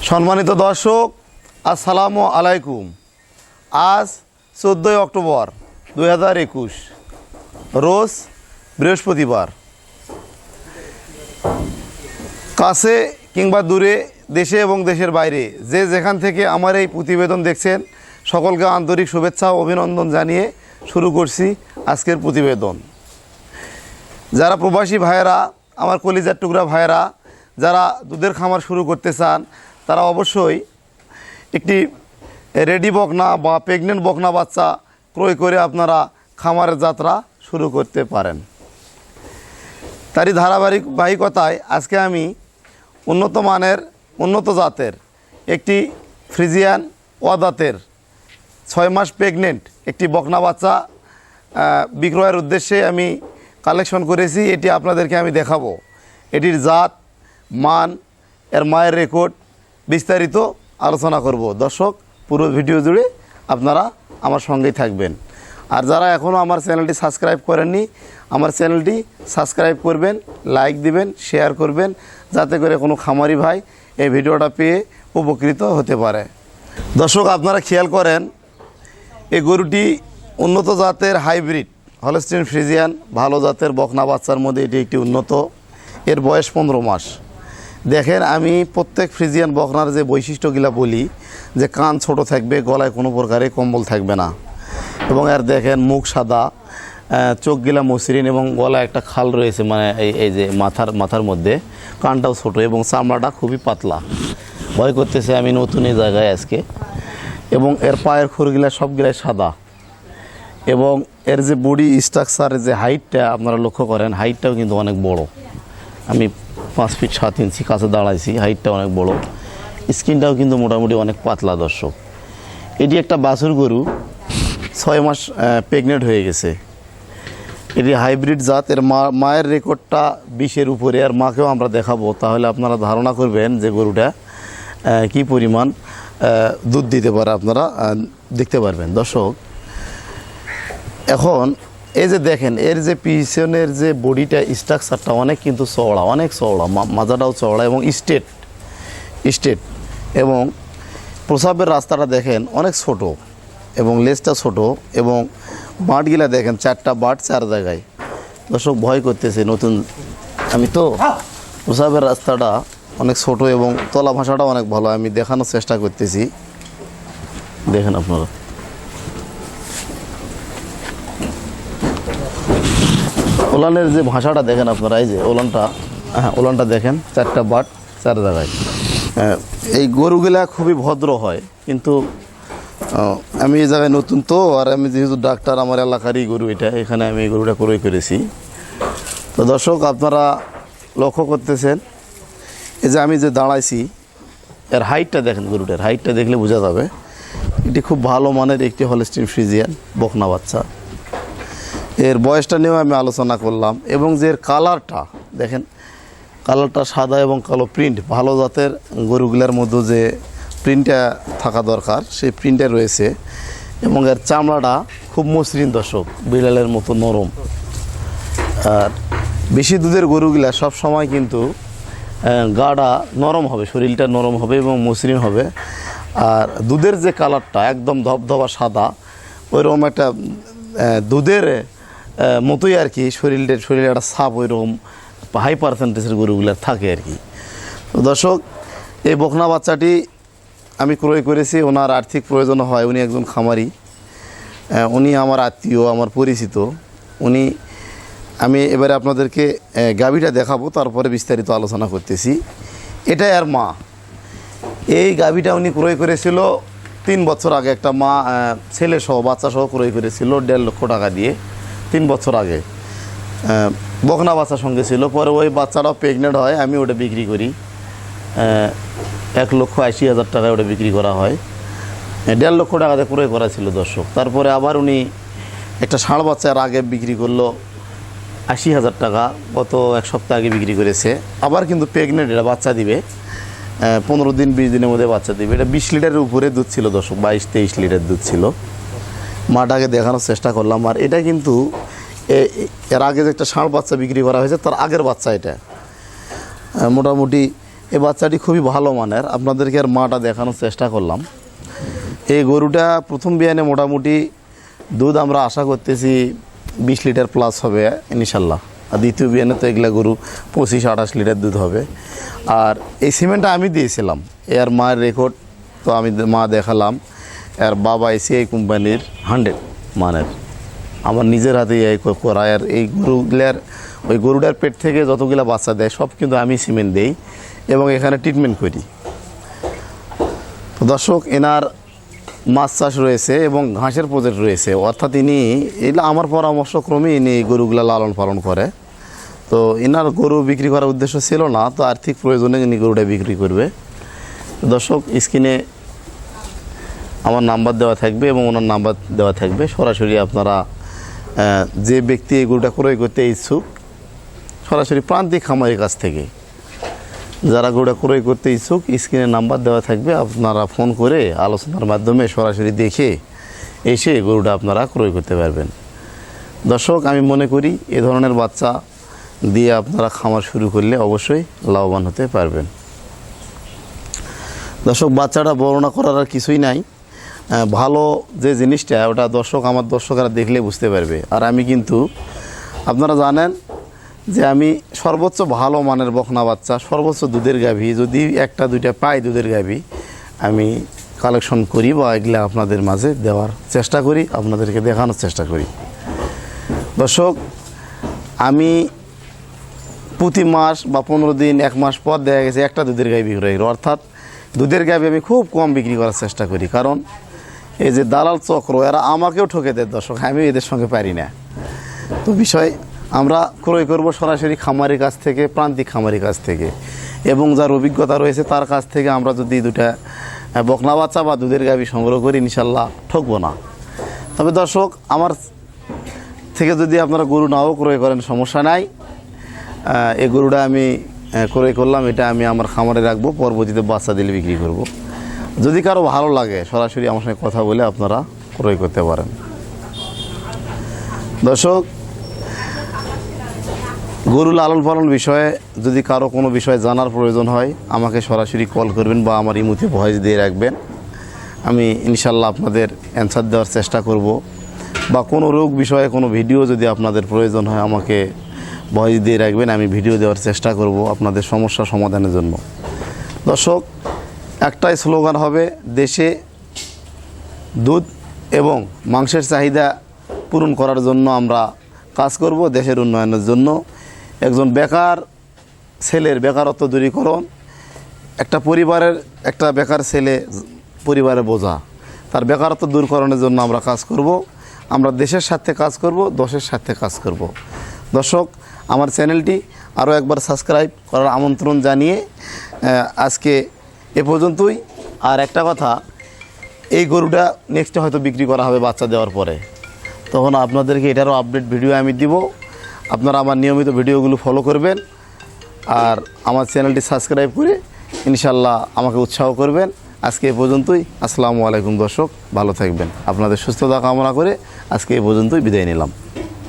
সম্মানিত দর্শক, আসসালামু আলাইকুম। আজ 14 অক্টোবর 2021 রোজ বৃহস্পতিবার। কাছে কিংবা দূরে, দেশে এবং দেশের বাইরে যে যেখান থেকে আমার এই প্রতিবেদন দেখছেন, সকলকে আন্তরিক শুভেচ্ছা ও অভিনন্দন জানিয়ে শুরু করছি আজকের প্রতিবেদন। যারা প্রবাসী ভাইয়েরা, আমার কলিজার টুকরা ভাইয়েরা, যারা দুধের খামার শুরু করতে চান, তারা অবশ্যই একটি রেডি বকনা বা প্রেগনেন্ট বকনা বাচ্চা ক্রয় করে আপনারা খামারের যাত্রা শুরু করতে পারেন। তারই ধারাবাহিকতায় আজকে আমি উন্নত মানের, উন্নত জাতের একটি ফ্রিজিয়ান অদাতের 6 মাস প্রেগনেন্ট একটি বকনা বাচ্চা বিক্রয়ের উদ্দেশ্যে আমি কালেকশন করেছি। এটি আপনাদেরকে আমি দেখাবো। এটির জাত, মান, এর মায়ের রেকর্ড বিস্তারিত আলোচনা করব। দর্শক, পুরো ভিডিও জুড়ে আপনারা আমার সঙ্গেই থাকবেন। আর যারা এখনও আমার চ্যানেলটি সাবস্ক্রাইব করেননি, আমার চ্যানেলটি সাবস্ক্রাইব করবেন, লাইক দিবেন, শেয়ার করবেন, যাতে করে কোনো খামারি ভাই এই ভিডিওটা পেয়ে উপকৃত হতে পারে। দর্শক, আপনারা খেয়াল করেন, এই গরুটি উন্নত জাতের হাইব্রিড হলস্টিন ফ্রিজিয়ান ভালো জাতের বকনা বাচ্চার মধ্যে এটি একটি উন্নত। এর বয়স 15 মাস। দেখেন, আমি প্রত্যেক ফ্রিজিয়ান বকনার যে বৈশিষ্ট্যগুলো বলি, যে কান ছোট থাকবে, গলায় কোনো প্রকারে কম্বল থাকবে না, এবং এর দেখেন মুখ সাদা, চোখগুলা মসৃণ এবং গলায় একটা খাল রয়েছে, মানে এই যে মাথার মধ্যে, কানটাও ছোট এবং চামড়াটা খুবই পাতলা। ভয় করতেছে আমি নতুন এই জায়গায় আজকে। এবং এর পায়ের খুরগুলা সবগুলাই সাদা, এবং এর যে বডি স্ট্রাকচারের যে হাইটটা আপনারা লক্ষ্য করেন, হাইটটাও কিন্তু অনেক বড়। আমি 5 ফিট 7 ইঞ্চি কাছে দাঁড়াইছি, হাইটটা অনেক বড়। স্কিনটাও কিন্তু মোটামুটি অনেক পাতলা। দর্শক, এটি একটা বাছুর গরু, 6 মাস প্রেগনেন্ট হয়ে গেছে। এটি হাইব্রিড জাত। এর মায়ের রেকর্ডটা 20-এর উপরে। আর মাকেও আমরা দেখাবো, তাহলে আপনারা ধারণা করবেন যে গরুটা কি পরিমাণ দুধ দিতে পারে, আপনারা দেখতে পারবেন। দর্শক, এখন এই যে দেখেন, এর যে পিছনের যে বডিটা স্ট্রাকচারটা অনেক কিন্তু চওড়া, অনেক চওড়া, মাজাটাও চওড়া এবং স্টেট, এবং প্রসাবের রাস্তাটা দেখেন অনেক ছোট, এবং লেজটা ছোট, এবং বাঁটগুলা দেখেন 4টা বাঁট 4 জায়গায়। দর্শক, ভয় করতেছে নতুন আমি তো। প্রসাবের রাস্তাটা অনেক ছোট এবং তলা ভাষাটা অনেক ভালো। আমি দেখানোর চেষ্টা করতেছি, দেখেন আপনারা। ওলানের যে ভাষাটা দেখেন আপনারা, এই যে ওলানটা দেখেন, 4টা বাট 4 জায়গায়। এই গরুগুলা খুবই ভদ্র হয়, কিন্তু আমি এই জায়গায় নতুন তো, আর আমি যেহেতু ডাক্তার, আমার এলাকারই গরু এটা, এখানে আমি এই গরুটা ক্রয় করেছি। তো দর্শক, আপনারা লক্ষ্য করতেছেন, এই যে আমি যে দাঁড়াইছি, এর হাইটটা দেখেন, গরুটার হাইটটা দেখলে বোঝা যাবে এটি খুব ভালো মানের একটি হলস্টিন ফ্রিজিয়ান বকনা বাচ্চা। এর বয়সটা নিয়েও আমি আলোচনা করলাম, এবং যে এর কালারটা দেখেন, কালারটা সাদা এবং কালো প্রিন্ট। ভালো জাতের গরুগুলার মধ্যে যে প্রিন্টটা থাকা দরকার, সেই প্রিন্টটা রয়েছে, এবং এর চামড়াটা খুব মসৃণ। দর্শক, বিড়ালের মতো নরম। আর বেশি দুধের গরুগুলা সব সময় কিন্তু গাটা নরম হবে, শরীরটা নরম হবে এবং মসৃণ হবে। আর দুধের যে কালারটা একদম ধবধবা সাদা, ওইরকম একটা দুধের মতোই আর কি, শরীরে একটা ছাপ ওইরকম হাই পার্সেন্টেজের গরুগুলার থাকে আর কি। তো দর্শক, এই বকনা বাচ্চাটি আমি ক্রয় করেছি। ওনার আর্থিক প্রয়োজন হয়, উনি একজন খামারি, উনি আমার আত্মীয়, আমার পরিচিত। আমি এবারে আপনাদেরকে গাভীটা দেখাবো, তারপরে বিস্তারিত আলোচনা করতেছি। এটা এর মা। এই গাভীটা উনি ক্রয় করেছিল 3 বছর আগে। একটা মা ছেলে সহ, বাচ্চা সহ ক্রয় করেছিল 1.5 লক্ষ টাকা দিয়ে 3 বছর আগে। বকনা বাচ্চার সঙ্গে ছিল। পরে ওই বাচ্চাটাও প্রেগনেন্ট হয়, আমি ওটা বিক্রি করি 1,80,000 টাকায় ওটা বিক্রি করা হয়। 1.5 লক্ষ টাকাতে ক্রয় করা ছিল। দর্শক, তারপরে আবার উনি একটা ষাঁড় বাচ্চার আগে বিক্রি করলো 80,000 টাকা, গত 1 সপ্তাহ আগে বিক্রি করেছে। আবার কিন্তু প্রেগনেন্ট, এটা বাচ্চা দিবে 15 দিন 20 দিনের মধ্যে বাচ্চা দিবে। এটা 20 লিটারের উপরে দুধ ছিল। দর্শক, 22-23 লিটার দুধ ছিল। মাটাকে দেখানোর চেষ্টা করলাম। আর এটা কিন্তু এর আগে যে একটা ষাঁড় বাচ্চা বিক্রি করা হয়েছে, তার আগের বাচ্চা। এটা মোটামুটি এই বাচ্চাটি খুবই ভালো মানের, আপনাদেরকে আর মাটা দেখানোর চেষ্টা করলাম। এই গরুটা প্রথম বিয়ানে মোটামুটি দুধ আমরা আশা করতেছি 20 লিটার প্লাস হবে ইনশাল্লাহ। আর দ্বিতীয় বিয়ানে তো এগুলা গরু 25-28 লিটার দুধ হবে। আর এই সিমেন্টটা আমি দিয়েছিলাম, এর মায়ের রেকর্ড তো আমি মা দেখালাম। এর বাবা এসিআই কোম্পানির 100 মানের, আমার নিজের হাতে এই করা। আর এই গরুগুলার ওই গরুটার পেট থেকে যতগুলা বাচ্চা দেয় সব কিন্তু আমি সিমেন্ট দেই এবং এখানে ট্রিটমেন্ট করি। তো দর্শক, এনার মাছ চাষ রয়েছে এবং ঘাসের প্রজেক্ট রয়েছে, অর্থাৎ ইনি এগুলো আমার পরামর্শক্রমে ইনি গরুগুলা লালন পালন করে। তো এনার গরু বিক্রি করার উদ্দেশ্য ছিল না, তো আর্থিক প্রয়োজনে ইনি গরুটা বিক্রি করবে। দর্শক, স্ক্রিনে আমার নাম্বার দেওয়া থাকবে এবং ওনার নাম্বার দেওয়া থাকবে। সরাসরি আপনারা যে ব্যক্তি এই গরুটা ক্রয় করতে ইচ্ছুক, সরাসরি প্রান্তিক খামারের কাছ থেকে যারা গরুটা ক্রয় করতে ইচ্ছুক, স্ক্রিনে নাম্বার দেওয়া থাকবে, আপনারা ফোন করে আলোচনার মাধ্যমে সরাসরি দেখে এসে গরুটা আপনারা ক্রয় করতে পারবেন। দর্শক, আমি মনে করি এ ধরনের বাচ্চা দিয়ে আপনারা খামার শুরু করলে অবশ্যই লাভবান হতে পারবেন। দর্শক, বাচ্চাটা বর্ণনা করার আর কিছুই নাই, ভালো যে জিনিসটা ওটা আমার দর্শকরা দেখলে বুঝতে পারবে। আর আমি কিন্তু আপনারা জানেন যে আমি সর্বোচ্চ ভালো মানের বকনা বাচ্চা, সর্বোচ্চ দুধের গাভী, যদি একটা দুইটা পাই দুধের গাভী, আমি কালেকশন করি বা এগুলা আপনাদের মাঝে দেওয়ার চেষ্টা করি, আপনাদেরকে দেখানোর চেষ্টা করি। দর্শক, আমি প্রতি মাস বা 15 দিন 1 মাস পর দেখা গেছে একটা দুধের গাভী বিক্রি করি। অর্থাৎ দুধের গাভী আমি খুব কম বিক্রি করার চেষ্টা করি, কারণ এই যে দালাল চক্র এরা আমাকেও ঠকে দেয়। দর্শক, আমি এদের সঙ্গে পারি না। তো বিষয় আমরা ক্রয় করব সরাসরি খামারের কাছ থেকে, প্রান্তিক খামারের কাছ থেকে, এবং যার অভিজ্ঞতা রয়েছে তার কাছ থেকে আমরা যদি দুটা বকনা বাচ্চা বা দুধের গাভী সংগ্রহ করি, ইনশাল্লাহ ঠকবো না। তবে দর্শক, আমার থেকে যদি আপনারা গরু নাও ক্রয় করেন সমস্যা নাই, এই গরুটা আমি ক্রয় করলাম, এটা আমি আমার খামারে রাখবো, পরবর্তীতে বাচ্চা দিলে বিক্রি করব। যদি কারো ভালো লাগে সরাসরি আমার সঙ্গে কথা বলে আপনারা ক্রয় করতে পারেন। দর্শক, গরু লালন পালন বিষয়ে যদি কারো কোনো বিষয়ে জানার প্রয়োজন হয় আমাকে সরাসরি কল করবেন বা আমার ইমুতে ভয়েস দিয়ে রাখবেন। আমি ইনশাল্লাহ আপনাদের অ্যান্সার দেওয়ার চেষ্টা করব। বা কোনো রোগ বিষয়ে কোনো ভিডিও যদি আপনাদের প্রয়োজন হয় আমাকে ভয়েস দিয়ে রাখবেন, আমি ভিডিও দেওয়ার চেষ্টা করব আপনাদের সমস্যা সমাধানের জন্য। দর্শক, একটাই স্লোগান হবে, দেশে দুধ এবং মাংসের চাহিদা পূরণ করার জন্য আমরা কাজ করব, দেশের উন্নয়নের জন্য। একজন বেকার ছেলের বেকারত্ব দূরীকরণ, একটা পরিবারের একটা বেকার ছেলে পরিবারে বোঝা, তার বেকারত্ব দূরকরণের জন্য আমরা কাজ করব। আমরা দেশের সাথে কাজ করব, দশের সাথে কাজ করব। দর্শক, আমার চ্যানেলটি আরও একবার সাবস্ক্রাইব করার আমন্ত্রণ জানিয়ে আজকে এ পর্যন্তই। আর একটা কথা, এই গরুটা নেক্সটে হয়তো বিক্রি করা হবে বাচ্চা দেওয়ার পরে, তখন আপনাদেরকে এটারও আপডেট ভিডিও আমি দিব। আপনারা আমার নিয়মিত ভিডিওগুলো ফলো করবেন আর আমার চ্যানেলটি সাবস্ক্রাইব করে ইনশাল্লাহ আমাকে উৎসাহ করবেন। আজকে এ পর্যন্তই। আসসালামু আলাইকুম দর্শক, ভালো থাকবেন। আপনাদের সুস্থতা কামনা করে আজকে এ পর্যন্তই বিদায় নিলাম।